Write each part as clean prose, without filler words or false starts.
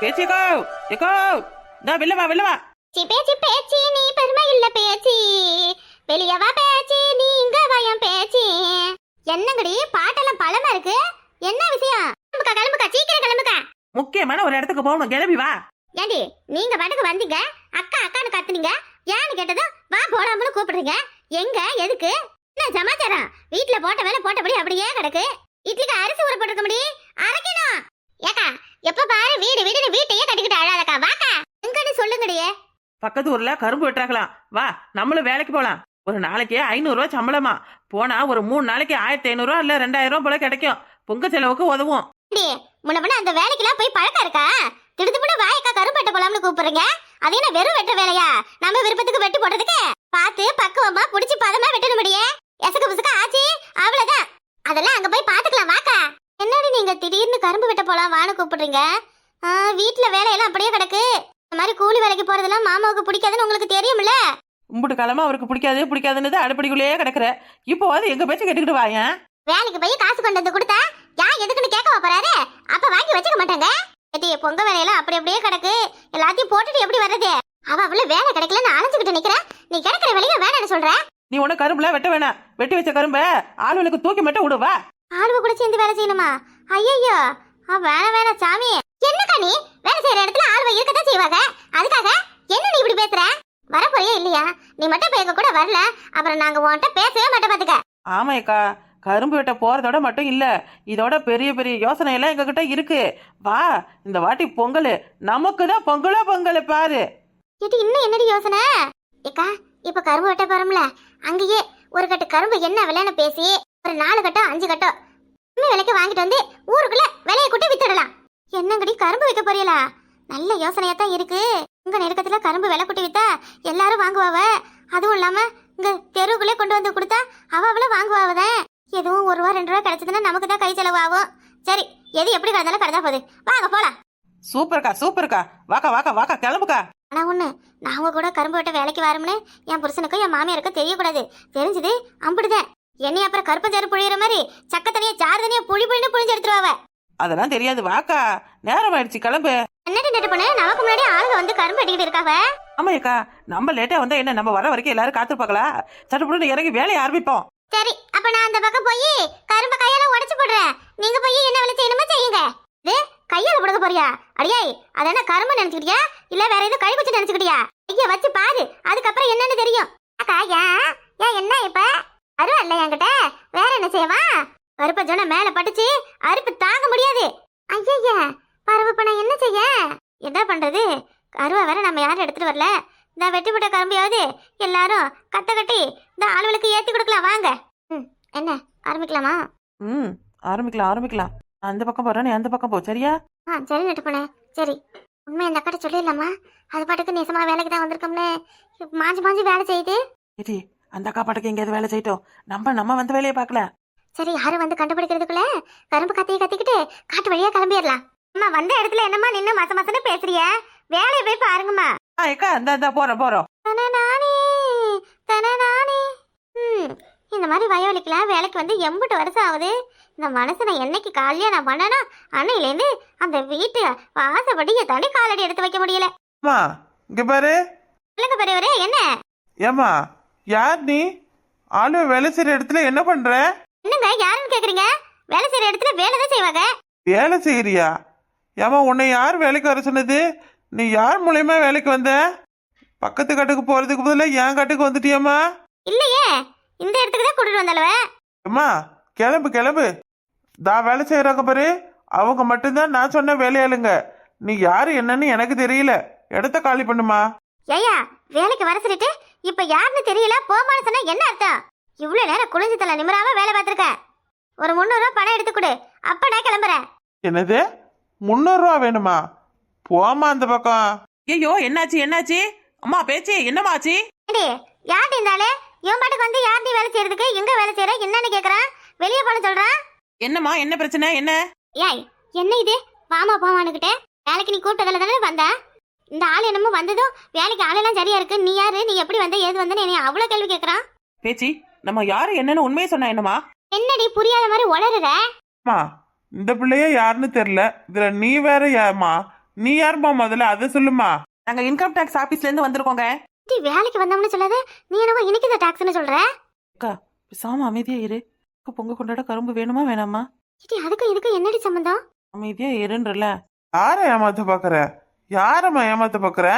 பேச்சிக்கோ ஏக்கோ இந்த வெள்ளவா வெள்ளவா. பேச்சு பேச்சு நீ பெருமை இல்ல பேச்சு, வெளியவா பேச்சு நீ இங்க வயம் பேச்சு. என்னங்கடி பாட்டெல்லாம் பழமா இருக்கு, என்ன விஷயம்? கிளம்புக்கா கிளம்புக்கா சீக்கிரம் கிளம்புக்கா. முக்கியமான ஒரு இடத்துக்கு போகணும், கிளம்பி வா. ஏண்டி நீங்க பாட்டுக்கு வந்தீங்க, அக்கா அக்கான்னு கத்துனீங்க, ஏன்னு கேட்டதும் வா போடாமனு கூப்பிடுறீங்க. எங்க எதுக்கு என்ன சமாச்சாரம்? வீட்டுல போட்ட வேலை போட்டபடி அப்படியே கிடக்கு. இட்லிக்கு அரிசி ஊற போட்டிருக்க முடி அரைக்கணும். ஏக்கா எப்ப பாரு வீடு வீடுன்னு வீட்டையே கட்டிக்கிட்டு அழாதக்கா, வாக்கா எங்கன்னு சொல்லுங்கடியே. பக்கத்து ஊர்ல கரும்பு வெட்டுறாங்களாம், வா நம்மளும் வேலைக்கு போலாம். ஒரு நாளைக்கு 500 ரூபா சம்பளமா, போனா ஒரு 3 நாளைக்கு 1500 ரூபா இல்ல 2000 ரூபா போல கிடைக்கும். பொங்க செலவுக்கு உதவும். முன்ன அந்த வேலைக்கெல்லாம் போய் பழக்கம் இருக்கா? திடுத்துப்பட வாயக்கா கரும்பு வெட்ட போலாம்னு கூப்பிடுறீங்க. அது என்ன வெறும் வெட்டுற வேலையா? நம்ம விருப்பத்துக்கு வெட்டு போடுறதுக்கு பார்த்து பக்குவமா புடிச்சு பதமா வெட்டணும் முடியே. எசக்கு புசுக்கு ஆச்சு அவ்வளவுதான், அதெல்லாம் அங்க போய் பாத்துக்கலாம் வாக்கா. என்னடி நீங்க திடீர்னு கரும்பு வெட்ட போலாம் வான்னு கூப்பிடுறீங்க? வீட்டுல வேலையெல்லாம் அப்படியே கிடக்கு. இந்த மாதிரி கூலி வேலைக்கு போறதெல்லாம் மாமாவுக்கு பிடிக்காதுன்னு உங்களுக்கு தெரியும்ல. கும்பிட்டு காலமா அவருக்கு பிடிக்காதுன்னு அடுப்படிக்குள்ளேயே கிடக்குற. இப்போ அது எங்க பேச்ச கேட்டுக்கிட்டு வாயன். வேலைக்கு போய் காசு கொண்டு வந்து கொடுத்தா யார் எதுக்குன்னு கேட்க போறாரு? அப்ப வாங்கி வச்சுக்க மாட்டாங்க. பொங்க வேலையெல்லாம் அப்படி அப்படியே கிடக்கு, எல்லாத்தையும் போட்டுட்டு எப்படி வர்றது? அவள வேலை கிடைக்கலன்னு அலைஞ்சுக்கிட்டு நிக்கிற, நீ கிடக்குற வேலையை வேணான்னு சொல்ற. நீ உன கரும்புல வெட்ட வேணாம், வெட்டி வச்ச கரும்ப ஆளுகளுக்கு தூக்கி மட்டும் விடுவா. ஆளுவ கூட சேர்ந்து வேலை செய்யணுமா? ஐயோ வேணாம் சாமி. என்னக்கா நீ வேலை செய்யற இடத்துல ஆளுவ இருக்கதான் செய்வாங்க, அதுக்காக என்ன நீ இப்படி பேசுற? வரப்போறியா இல்லையா? நீ மட்டும் எங்க கூட வரல, அப்புறம் நாங்க உன்கிட்ட பேசவே மாட்டோம் பாத்துக்க. ஆமாக்கா, கரும்பு வெட்ட போறதோட மட்டும் இல்ல, இதோட பெரிய பெரிய யோசனை எல்லாம் எங்க கிட்ட இருக்கு. வா, இந்த வாட்டி பொங்கல் நமக்கு தான் பொங்கல் பாரு. இது இன்னும் என்னடி யோசனை? ஏக்கா இப்ப கரும்பு வெட்ட போறோம்ல, அங்கேயே ஒரு கட்டு கரும்பு என்ன விலைன்னு பேசி ஒரு 4 கட்டோ 5 கட்டோ விலைக்கு வாங்கிட்டு வந்து ஊருக்குள்ள விலையை கூட்டி வித்துடலாம். என்னங்கடி கரும்பு வைக்க போறீங்களா? நல்ல யோசனையா தான் இருக்கு. உங்க நெருக்கத்துல கரும்பு விலை கூட்டி வித்தா எல்லாரும் வாங்குவாவ. அதுவும் இல்லாம இங்க தெருவுக்குள்ளே கொண்டு வந்து கொடுத்தா அவள வாங்குவாவதான். எதுவும் 1 ரூபா 2 ரூபா கிடைச்சதுன்னா நமக்கு தான் கை செலவு ஆகும். சரி, எது எப்படி கிடந்தாலும் கிடந்தா போகுது, வாங்க போலாம். சூப்பர்க்கா, வாக்கா கிளம்புக்கா. ஆனா ஒண்ணு, நாங்க கூட கரும்பு வெட்ட வேலைக்கு வரோம்னு என் புருஷனுக்கும் என் மாமியாருக்கும் தெரியக்கூடாது. தெரிஞ்சது அம்பிடுதேன். என்னைய அப்புறம் கருப்பஞ்சாறு புழியிற மாதிரி சக்க தனியா சாறு தனியா புழின்னு புழிஞ்சு எடுத்துருவாவ. அதெல்லாம் தெரியாது, வாக்கா நேரம் ஆயிடுச்சு, கிளம்பு. என்னடி நெட்டு பண்ணு, நமக்கு முன்னாடி ஆளுங்க வந்து கரும்பு வெட்டிக்கிட்டு இருக்காவ. ஆமாக்கா, நம்ம லேட்டா வந்தா என்ன, நம்ம வர வரைக்கும் எல்லாரும் காத்துருப்பாங்களா? சட்டுப்புட்டு இறங்கி வேலையை ஆரம்பிப்போம். சரி, அப்ப நான் அந்த பக்கம் போய் கரும்பு கையால உடைச்சு போடுறேன். நீங்க போய் என்ன வேலை செய்யணுமோ செய்யுங்க. இது கையால புடுங்க போறியா? அடியாய், அது என்ன கரும்பு நினைச்சுக்கிட்டியா இல்ல வேற எதுவும் கழி வச்சு நினைச்சுக்கிட்டியா? கைய வச்சு பாரு, அதுக்கப்புறம் என்னன்னு தெரியும். அக்கா ஏன் என்ன இப்ப அருவல்ல என்கிட்ட, வேற என்ன செய்வா? கருப்ப ஜோன மேல பட்டுச்சு, அறுப்பு தாங்க முடியாது. ஐயா பருவ பண்ண என்ன செய்ய? என்ன பண்றது? அருவா வேற நம்ம யாரும் எடுத்துட்டு வரல. இந்த வெட்டி போட்ட கரும்பையாவது எல்லாரும் கட்ட கட்டி இந்த ஆளுகளுக்கு ஏத்தி கொடுக்கலாம் வாங்க. என்ன ஆரம்பிக்கலாமா? ஆரம்பிக்கலாம். அந்த பக்கம் போறேன், நீ அந்த பக்கம் போ, சரியா? சரி நட்டு பண்ண. சரி, உண்மை அந்த அக்கட்ட சொல்லிடலாமா? அது பாட்டுக்கு நேசமா வேலைக்கு தான் வந்திருக்கோம்னு மாஞ்சி வேலை செய்யுது. சரி, அந்த அக்கா பாட்டுக்கு எங்கேயாவது வேலை செய்யட்டும், நம்ம வந்து வேலையை பார்க்கல. சரி, யாரும் வந்து கண்டுபிடிக்கிறதுக்குள்ள கரும்பு கத்திக்கிட்டு காட்டு வழியா கிளம்பிடலாம். அம்மா வந்த இடத்துல என்னம்மா நின்று மசன்னு பேசுறிய? வேலையை போய் பாருங்கம்மா. போறோம். இந்த மாதிரி வயவலிக்கெல்லாம் வேலைக்கு வந்து 80 வருஷம் ஆகுது. இந்த மனசனை என்னைக்கு கல்யாணம் பண்ணனா அன்னையிலேருந்து அந்த வீட்டு வாசப்படியை தாண்டி காலடி எடுத்து வைக்க முடியல. இங்க பாரு. இல்லங்க பெரியவரே, என்ன? ஏமா யார் நீ? ஆளு வேலை செய்யற இடத்துல என்ன பண்ற? என்னங்க யாருன்னு கேக்குறீங்க? வேலை செய்யற இடத்துல வேலை தான் செய்வாங்க. வேலை செய்யறியா? ஏமா உன்னை யார் வேலைக்கு வர சொன்னது? நீ யார் மூலியமா வேலைக்கு வந்த? பக்கத்து கட்டுக்கு போறதுக்கு பதிலா என் கட்டுக்கு வந்துட்டியம்மா? இல்லையே, இந்த இடத்துக்கு தான் கூட்டிட்டு வந்தாலவ. அம்மா கிளம்பு. வேலை செய்யறாங்க பாரு, அவங்க மட்டும்தான் நான் சொன்ன வேலையாளுங்க. நீ யாரு என்னன்னு எனக்கு தெரியல, இடத்த காலி பண்ணுமா. ஏயா வேலைக்கு வர சொல்லிட்டு இப்ப யாருன்னு தெரியல போமான்னு சொன்னா என்ன அர்த்தம்? இவ்வளவு நேரம் குளிஞ்சு தலை நிமிராம வேலை பார்த்திருக்க. ஒரு 300 ரூபாய் பணம் எடுத்து கொடு, அப்ப நான் கிளம்புறேன். என்னது 300 ரூபா வேணுமா? போமா அந்த பக்கம். ஐயோ என்னாச்சு? அம்மா பேச்சு என்னமாச்சு? யார்டி இருந்தாலே இவன் பாட்டுக்கு வந்து யார்டி வேலை செய்யறதுக்கு எங்க வேலை செய்யற என்னன்னு கேக்குறான். வெளியே போன சொல்றான். என்னம்மா, என்ன பிரச்சனை? என்ன ஏய் என்ன இது? வாமா போவானுக்கிட்ட வேலைக்கு நீ கூட்டத்துல தானே வந்த. இந்த ஆள் என்னமோ வந்ததும் வேலைக்கு ஆளெல்லாம் சரியா இருக்கு, நீ யாரு, நீ எப்படி வந்த, ஏது வந்தன்னு என்னை அவ்வளவு கேள்வி கேக்குறான். பேச்சி, நம்ம யாரு என்னன்னு உண்மையை சொன்னா என்னமா? என்னடி புரியாத மாதிரி உளறுற? இந்த பிள்ளைய யாருன்னு தெரியல, இதுல நீ வேற ஏமா? நீ யாருமா முதல்ல அதை சொல்லுமா. நாங்க இன்கம் டேக்ஸ் ஆபீஸ்ல இருந்து வந்திருக்கோங்க. டி வேலைக்கு வந்தோம்னு சொல்லாத, நீ என்னவோ இன்னைக்கு இந்த டாக்ஸ்னு சொல்ற. அக்கா பேசாம அமைதியா இரு. பொங்க கொண்டாட கரும்பு வேணுமா வேணாமா? டி அதுக்கு இதுக்கு என்னடி சம்பந்தம்? அமைதியா இருன்றல. யாரை ஏமாத்த பாக்குற? யாரம்மா ஏமாத்த பாக்குற?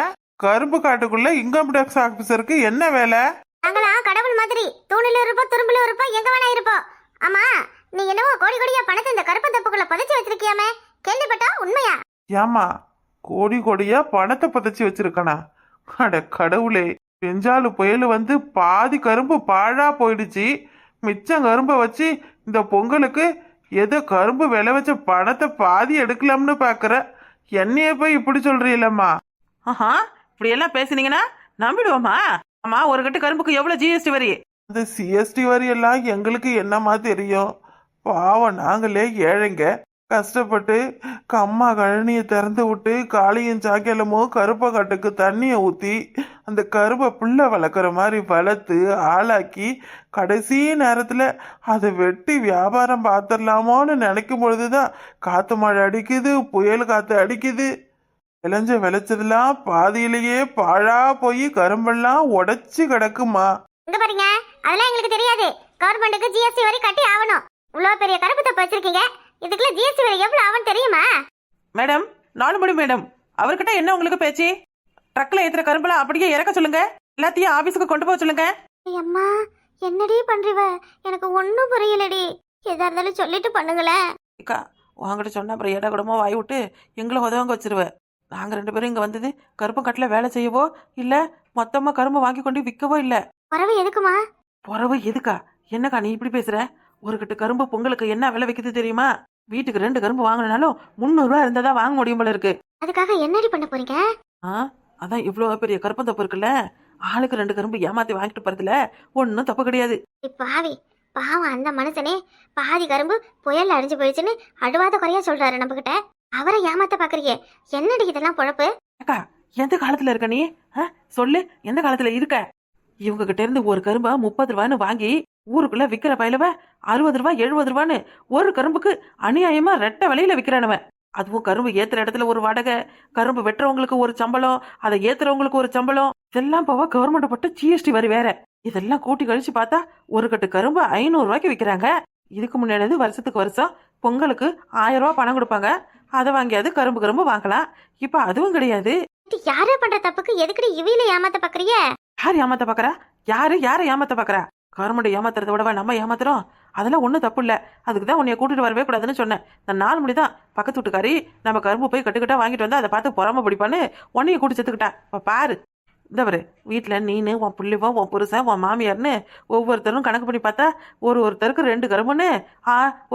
கரும்பு காட்டுக்குள்ள இன்கம் டேக்ஸ் ஆபீசருக்கு என்ன வேலை? நாங்களா கடவுள் மாதிரி தூணில இருப்போம், துரும்புல இருப்போம், எங்க வேணா இருப்போம். ஆமா, நீ என்னவோ கோடி கோடியா பணத்தை இந்த கருப்பு தப்புக்குள்ள புதைச்சு வச்சிருக்கியாமே, கேள்விப்பட்டா உண்மையா? ஏமா கோடி கோடியா பணத்தை புதைச்சி வச்சிருக்கனா? அட கடவுளே, பெஞ்சாலு புயல் வந்து பாதி கரும்பு பாழா போயிடுச்சு. மிச்சம் கரும்பை வச்சு இந்த பொங்கலுக்கு ஏதோ கரும்பு விளை வச்ச பணத்தை பாதி எடுக்கலாம்னு பாக்குற. என்னைய போய் இப்படி சொல்றீங்களம்மா? ஆஹா, இப்படி எல்லாம் பேசுனீங்கன்னா நம்பிடுவோமா? ஆமா, ஒரு கட்டு கரும்புக்கு எவ்வளவு ஜிஎஸ்டி வரி? அந்த சிஎஸ்டி வரி எல்லாம் எங்களுக்கு என்னமா தெரியும்? பாவம், நாங்களே ஏழைங்க. கஷ்டப்பட்டு கம்மா கழனியை திறந்து விட்டு காளியும் சாக்கியலமும் கருப்பை கட்டுக்கு தண்ணியை ஊற்றி அந்த கருப்பை புள்ள வளர்க்குற மாதிரி வளர்த்து ஆளாக்கி கடைசி நேரத்தில் அதை வெட்டி வியாபாரம் பார்த்துடலாமோன்னு நினைக்கும் பொழுதுதான் காற்று மழை அடிக்குது, புயல் காற்று அடிக்குது. விளைஞ்ச விளைச்சதெல்லாம் பாதியிலேயே பாழா போய் கரும்பெல்லாம் உடைச்சு கிடக்குமா. இங்க பாருங்க, அதெல்லாம் எங்களுக்கு தெரியாது. கவர்மெண்ட்டுக்கு ஜிஎஸ்டி வரி கட்டி ஆகணும். இவ்வளவு பெரிய கருப்பு தப்பு வச்சிருக்கீங்க, இதுக்குள்ள ஜிஎஸ்டி வரி எவ்வளவு ஆகும் தெரியுமா? மேடம், 4 மணி மேடம், அவர்கிட்ட என்ன உங்களுக்கு பேச்சு? ட்ரக்ல ஏத்துற கரும்புலாம் அப்படியே இறக்க சொல்லுங்க, எல்லாத்தையும் ஆபீஸுக்கு கொண்டு போக சொல்லுங்க. அம்மா, என்னடி பண்றிவ? எனக்கு ஒன்னும் புரியலடி. எதா இருந்தாலும் சொல்லிட்டு பண்ணுங்களேன். அக்கா, உங்ககிட்ட சொன்ன அப்புறம் இட கூடமோ வாய் விட்டு எங்களை உதவங்க வச்சிருவ. நாங்க 2 பேரும் இங்க வந்தது கருப்பு கட்டில வேலை செய்யவோ இல்ல மொத்தமா கரும்பு வாங்கி கொண்டு விற்கவோ இல்ல. பறவை எதுக்குமா? பொறவு எதுக்கா? என்னக்கா நீ இப்படி பேசுற? ஒரு கட்டு கரும்பு பொங்கலுக்கு என்ன விலை விற்குது தெரியுமா? வீட்டுக்கு 2 கரும்பு வாங்கினாலும் 300 ரூபா இருந்தா தான் வாங்க முடியும் போல இருக்கு. அதுக்காக என்னடி பண்ண போறீங்க? அதான் இவ்வளவு பெரிய கருப்பம் தப்பு இருக்குல்ல, ஆளுக்கு 2 கரும்பு ஏமாத்தி வாங்கிட்டு போறதுல ஒன்னும் தப்பு கிடையாது. பாவி பாவம், அந்த மனுஷனே பாதி கரும்பு புயல்ல அடிஞ்சு போயிடுச்சுன்னு அழுவாத குறையா சொல்றாரு நம்ம கிட்ட. அவரை ஏமாத்த பாக்குறீங்க. என்னடி இதெல்லாம் பொழப்பு? அக்கா, எந்த காலத்துல இருக்க நீ? சொல்லு, எந்த காலத்துல இருக்க? இவங்க கிட்ட இருந்து ஒரு கரும்பை 30 ரூபான்னு வாங்கி ஊருக்குள்ள விக்கிற பயிலவ 60 ரூபாய் 70 ரூபான்னு ஒரு கரும்புக்கு அநியாயமா ரெட்டை விலையில விக்கிறானவன். அதுவும் கரும்பு ஏத்துற இடத்துல ஒரு வாடகை, கரும்பு வெட்டுறவங்களுக்கு ஒரு சம்பளம், அதை ஏத்துறவங்களுக்கு ஒரு சம்பளம், இதெல்லாம் போக கவர்மெண்ட் போட்டு ஜிஎஸ்டி வரி வேற. இதெல்லாம் கூட்டி கழிச்சு பார்த்தா ஒரு கட்டு கரும்பு 500 ரூபாய்க்கு விக்கிறாங்க. இதுக்கு முன்னாடி வருஷத்துக்கு வருஷம் பொங்கலுக்கு 1000 ரூபாய் பணம் கொடுப்பாங்க, அதை வாங்கியாவது கரும்பு வாங்கலாம். இப்ப அதுவும் கிடையாது. யாரே பண்ற தப்புக்கு எதுக்கடி இவையில ஏமாத்த பாக்குறீங்க? யார் ஏமாத்த பாக்குறா? யாரை ஏமாத்த பாக்குறா? கவர்மெண்ட் ஏமாத்துறத விடவா நம்ம ஏமாத்துறோம்? அதெல்லாம் ஒன்றும் தப்பு இல்லை. அதுக்கு தான் உன்னைய கூட்டிட்டு வரவே கூடாதுன்னு சொன்னேன். நான் 4 மணி தான் பக்கத்து வீட்டுக்காரி நம்ம கரும்பு போய் கட்டுக்கிட்டா வாங்கிட்டு வந்தா அதை பார்த்து பொறாம பிடிப்பான்னு உன்னைய கூட்டி செத்துக்கிட்டா. இப்போ பாரு, இந்தவரு வீட்டில் நீனு, உன் புள்ளிவோ, உன் புருஷன், உன் மாமியார்னு ஒவ்வொருத்தரும் கணக்கு பண்ணி பார்த்தா ஒருத்தருக்கு 2 கரும்புன்னு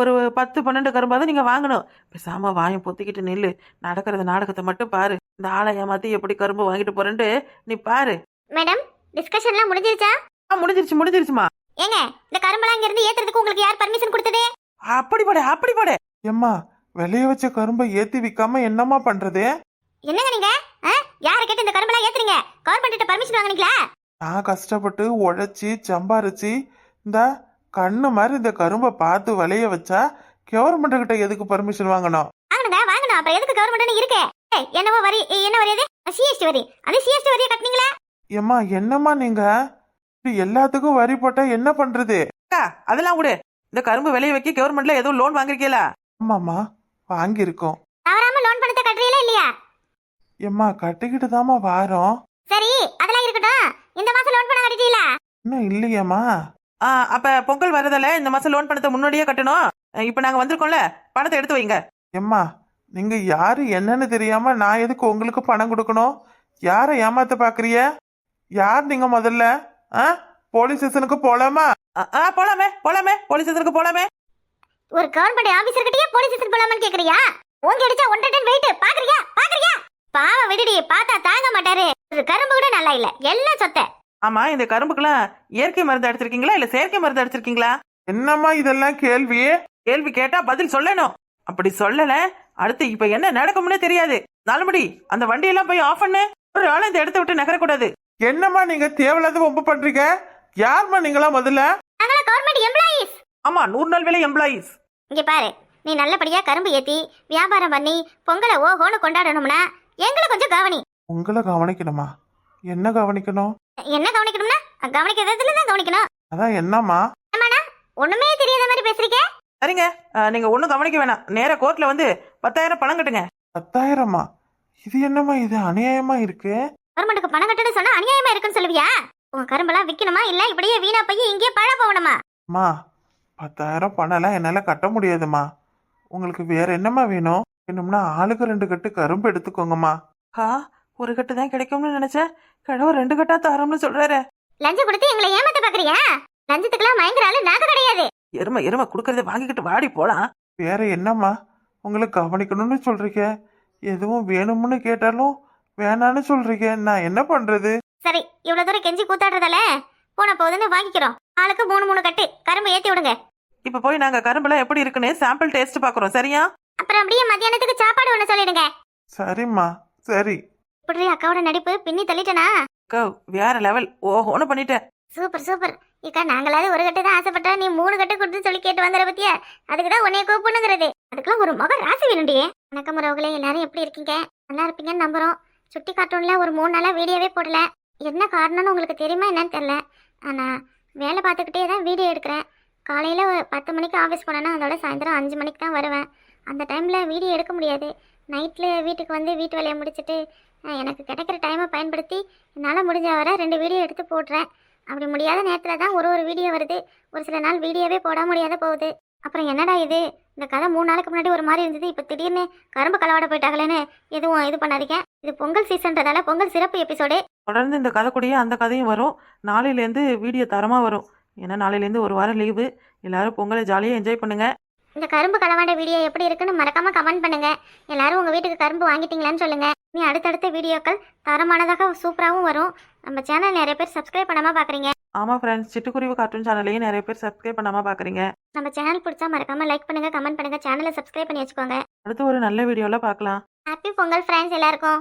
ஒரு 10-12 கரும்பாவது நீங்கள் வாங்கணும். பேசாம வாயம் பொத்திக்கிட்டு நில்லு. நடக்கிறது நாடகத்தை மட்டும் பாரு. இந்த ஆளை ஏமாத்தி எப்படி கரும்பு வாங்கிட்டு போறேன்ட்டு நீ பாரு. மேடம், டிஸ்கஷன்லாம் முடிஞ்சிருச்சா? முடிஞ்சிருச்சுமா. ஏங்க, இந்த கரும்பெல்லாம் இங்க இருந்து ஏத்துறதுக்கு உங்களுக்கு யார் பர்மிஷன் கொடுத்தது? அப்படி போட. எம்மா, விளைய வச்ச கரும்பை ஏத்தி விக்காம என்னம்மா பண்றது? என்னங்க நீங்க? யாரை கேட்டு இந்த கரும்பெல்லாம் ஏத்துறீங்க? கவர்மெண்ட் கிட்ட பர்மிஷன் வாங்குனீங்களா? நான் கஷ்டப்பட்டு உழைச்சி சம்பாரிச்சு இந்த கண்ணு மாதிரி இந்த கரும்பை பார்த்து விளைய வச்சா கவர்மெண்ட் கிட்ட எதுக்கு பர்மிஷன் வாங்கணும்? வாங்கணும். அப்புறம் எதுக்கு கவர்மெண்ட் இருக்கு? என்னவோ வரி, என்ன வரி அது? சிஎஸ்டி வரி. அந்த சிஎஸ்டி வரியை கட்டுனீங்களா? எம்மா, என்னம்மா நீங்க எல்லாத்துக்கும் வரி போட்டா என்ன பண்றது? அதெல்லாம் விடு. இந்த கரும்பு விளைய வைக்க கவர்மெண்ட்ல ஏதோ லோன் வாங்கிருக்கீங்களா? ஆமாம்மா, வாங்கியிருக்கோம். தவறாம லோன் பணத்தை கட்டுறீங்களா இல்லையா? எம்மா, கட்டிக்கிட்டு தாமா வாரோம். சரி, அதெல்லாம் இருக்கட்டும். இந்த மாசம் லோன் பணம் கட்டிட்டீங்களா? இன்னும் இல்லையம்மா. அப்ப பொங்கல் வரதால இந்த மாசம் லோன் பணத்தை முன்னாடியே கட்டணும். இப்ப நாங்க வந்திருக்கோம்ல, பணத்தை எடுத்து வைங்க. எம்மா, நீங்க யாரு என்னன்னு தெரியாம நான் எதுக்கு உங்களுக்கு பணம் கொடுக்கணும்? யாரை ஏமாத்த பாக்குறிய? யார் நீங்க முதல்ல? போலீஸ் ஸ்டேஷனுக்கு போலாமா? போலாமே போலீஸ் ஸ்டேஷனுக்கு போலாமே. ஒரு கவர்மெண்ட் ஆபீசர் கிட்டயே போலீஸ் ஸ்டேஷன் போலாமான்னு கேக்குறியா? உங்க அடிச்சா 1 டன் வெயிட் பாக்குறியா? பாவ விடுடி, பார்த்தா தாங்க மாட்டாரு. ஒரு கரும்பு கூட நல்லா இல்ல, எல்லாம் சொத்தை. ஆமா, இந்த கரும்புக்கெல்லாம் இயற்கை மருந்து அடிச்சிருக்கீங்களா இல்ல செயற்கை மருந்து அடிச்சிருக்கீங்களா? என்னம்மா இதெல்லாம் கேள்வி கேட்டா பதில் சொல்லணும். அப்படி சொல்லல அடுத்து இப்ப என்ன நடக்கும்னு தெரியாது. நாலுமடி அந்த வண்டியெல்லாம் போய் ஆஃப் பண்ணு. ஒரு ஆளை இந்த இடத்த விட்டு நகரக்கூடாது. என்னம்மா நீங்க தேவையில்லாத ரொம்ப பண்றீங்க? யாருமா நீங்களா முதல்ல? நாங்களா கவர்மெண்ட் எம்ப்ளாயீஸ். ஆமா, 100 நாள் வேலை எம்ப்ளாயீஸ். இங்க பாரு, நீ நல்லபடியா கரும்பு ஏத்தி வியாபாரம் பண்ணி பொங்கலை ஓஹோன்னு கொண்டாடணும்னா எங்களை கொஞ்சம் கவனி. உங்களை கவனிக்கணுமா? என்ன கவனிக்கணும்? என்ன கவனிக்கணும்னா கவனிக்கிறதுல தான் கவனிக்கணும். அதான் என்னம்மா? ஆமாண்ணா, ஒண்ணுமே தெரியாத மாதிரி பேசுறீங்க. சரிங்க, நீங்க ஒன்றும் கவனிக்க வேணாம். நேரா கோர்ட்ல வந்து 10,000 பணம் கட்டுங்க. 10,000மா? இது என்னம்மா, இது அநியாயமா இருக்கு. கவர்மெண்ட்டுக்கு பணம் கட்டுன்னு சொன்னா அநியாயமா இருக்குன்னு சொல்லுவியா? உன் கரும்பெல்லாம் விக்கணுமா இல்ல இப்படியே வீணா போய் இங்கே பழ போகணுமா? அம்மா, 10,000 பணம்லாம் என்னால கட்ட முடியாதும்மா. உங்களுக்கு வேற என்னம்மா வேணும்? வேணும்னா ஆளுக்கு 2 கட்டு கரும்பு எடுத்துக்கோங்கம்மா. ஒரு கட்டு தான் கிடைக்கும்னு நினைச்சேன். கடவுள் 2 கட்டா தரோம்னு சொல்றாரு. லஞ்சம் கொடுத்து எங்களை ஏமாத்த பாக்குறியா? லஞ்சத்துக்குலாம் மயங்குற ஆளு நாங்க கிடையாது. எருமை கொடுக்கறத வாங்கிக்கிட்டு வாடி போலாம். வேற என்னம்மா உங்களை கவனிக்கணும்னு சொல்றீங்க, எதுவும் வேணும்னு கேட்டாலும் வேணான்னு சொல்றீங்க, நான் என்ன பண்றது? சரி, இவ்வளவு தூரம் கெஞ்சி கூத்தாடுறதால போன போதுன்னு வாங்கிக்கிறோம். ஆளுக்கு 3 கட்டு கரும்பு ஏத்தி விடுங்க. இப்ப போய் நாங்க கரும்புலாம் எப்படி இருக்குன்னு சாம்பிள் டேஸ்ட் பாக்குறோம். சரியா? அப்புறம் அப்படியே மத்தியானத்துக்கு சாப்பாடு ஒண்ணு சொல்லிடுங்க. சரிம்மா, சரி. இப்படி அக்காவோட நடிப்பு பின்னி தள்ளிட்டனா? அக்கா, வேற லெவல். ஓஹோன்னு பண்ணிட்டேன். Super super. இக்கா, நாங்களாவது 1 கட்டு தான் ஆசைப்பட்டா, நீ 3 கட்டு கொடுத்து சொல்லி கேட்டு வந்துற பத்தியா? அதுக்குதான் உன்னைய கூப்பிடுங்கிறது. அதுக்கெல்லாம் ஒரு மக ராசி வேணுண்டியே. வணக்கம் உறவுகளே, எல்லாரும் எப்படி இருக்கீங்க? நல்லா இருப்பீங்கன்னு நம்புறோம். சுட்டி கார்ட்டூன்ல ஒரு 3 நாளா வீடியோவே போடல. என்ன காரணம்னு உங்களுக்கு தெரியுமா என்னன்னு தெரியல. ஆனா வேலை பார்த்துக்கிட்டே தான் வீடியோ எடுக்கிறேன். காலையில 10 மணிக்கு ஆஃபீஸ் போனேன்னா அதோட சாயந்தரம் 5 மணிக்கு தான் வருவேன். அந்த டைம்ல வீடியோ எடுக்க முடியாது. நைட்ல வீட்டுக்கு வந்து வீட்டு வேலையை முடிச்சுட்டு எனக்கு கிடைக்கிற டைமை பயன்படுத்தி என்னால் முடிஞ்ச வர 2 வீடியோ எடுத்து போடுறேன். அப்படி முடியாத நேரத்தில் தான் ஒரு வீடியோ வருது. ஒரு சில நாள் வீடியோவே போட முடியாத போகுது. அப்புறம் என்னடா இது, இந்த கதை 3 நாளுக்கு முன்னாடி ஒரு மாதிரி இருந்தது, இப்போ திடீர்னு கரும்பு களவாட போயிட்டாங்களேன்னு எதுவும் இது பண்ணாதீங்க. இது பொங்கல் சீசன்றதால பொங்கல் சிறப்பு எபிசோடு. தொடர்ந்து இந்த கதை கூடயே அந்த கதையும் வரும். நாளையிலேருந்து வீடியோ தரமா வரும். ஏன்னா நாளையிலேருந்து ஒரு வாரம் லீவு. எல்லாரும் பொங்கலை ஜாலியாக என்ஜாய் பண்ணுங்க. இந்த கரும்பு களவாட வீடியோ எப்படி இருக்குன்னு மறக்காம கமெண்ட் பண்ணுங்க. எல்லாரும் உங்க வீட்டுக்கு கரும்பு வாங்கிட்டீங்களான்னு சொல்லுங்க. நீ அடுத்தடுத்த வீடியோக்கள் தரமானதாக சூப்பராகவும் வரும். நம்ம சேனல் நிறைய பேர் சப்ஸ்கிரைப் பண்ணாம பாக்குறீங்க. ஆமா ஃப்ரெண்ட்ஸ், சிட்டுக்குருவி கார்ட்டூன் சேனலையும் நிறைய பேர் சப்ஸ்கிரைப் பண்ணாம பாக்குறீங்க. நம்ம சேனல் பிடிச்சா மறக்காம லைக் பண்ணுங்க, கமெண்ட் பண்ணுங்க, சேனலை சப்ஸ்கிரைப் பண்ணி வச்சுக்கோங்க. அடுத்து ஒரு நல்ல வீடியோல பார்க்கலாம். ஹாப்பி பொங்கல் ஃப்ரெண்ட்ஸ் எல்லாருக்கும்.